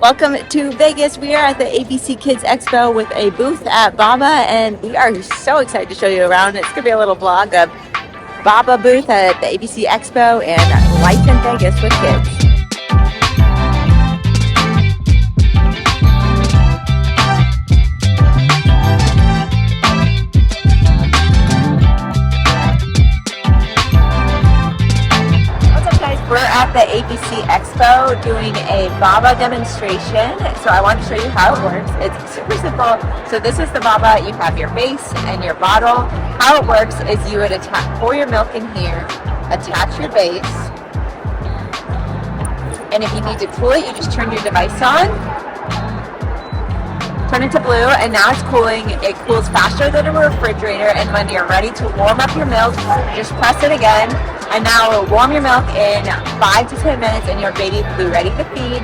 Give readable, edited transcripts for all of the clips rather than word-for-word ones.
Welcome to Vegas. We are at the ABC Kids Expo with a booth at Babba, and we are so excited to show you around. It's going to be a little vlog of Babba booth at the ABC Expo and life in Vegas with kids. We're at the ABC Expo doing a Babba demonstration. So I want to show you how it works. It's super simple. So this is the Babba. You have your base and your bottle. How it works is you would pour your milk in here, attach your base, and if you need to cool it, you just turn your device on, turn it to blue, and now it's cooling. It cools faster than a refrigerator, and when you're ready to warm up your milk, just press it again. And now it'll warm your milk in 5 to 10 minutes and your baby will be ready to feed.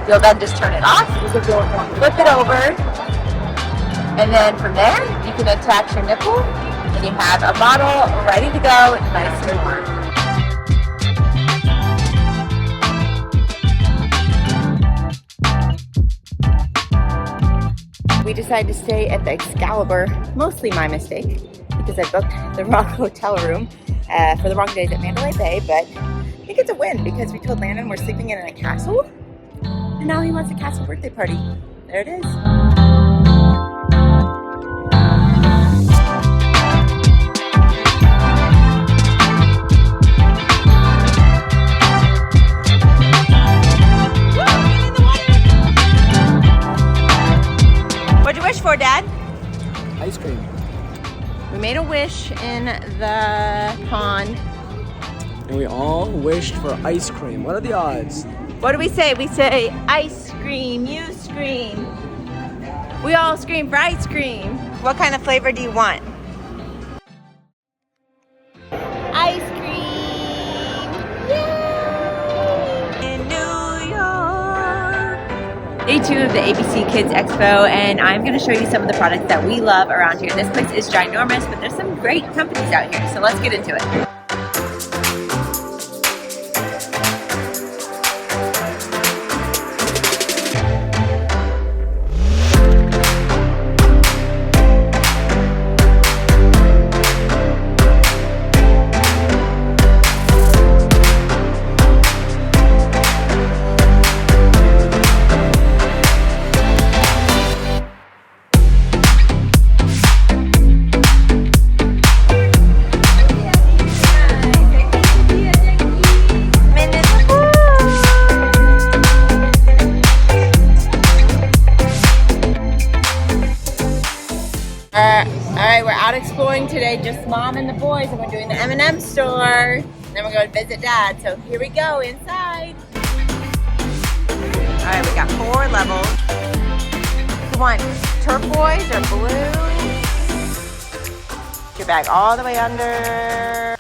You'll then just turn it off, flip it over, and then from there you can attach your nipple and you have a bottle ready to go, nice and warm. We decided to stay at the Excalibur, mostly my mistake, because I booked the wrong hotel room for the wrong days at Mandalay Bay, but I think it's a win because we told Landon we're sleeping in a castle, and now he wants a castle birthday party. There it is. What'd you wish for, Dad? Ice cream. We made a wish in the pond. And we all wished for ice cream. What are the odds? What do we say? We say, ice cream, you scream. We all scream for ice cream. What kind of flavor do you want? Ice cream! Yay! In New York! Day 2 of the ABC Kids Expo, and I'm going to show you some of the products that we love around here. This place is ginormous, but there's some great companies out here, so let's get into it. Alright, we're out exploring today, just Mom and the boys, and we're doing the M&M store. Then we're going to visit Dad, so here we go, inside. Alright, we got 4 levels. You want turquoise or blue? Put your bag all the way under.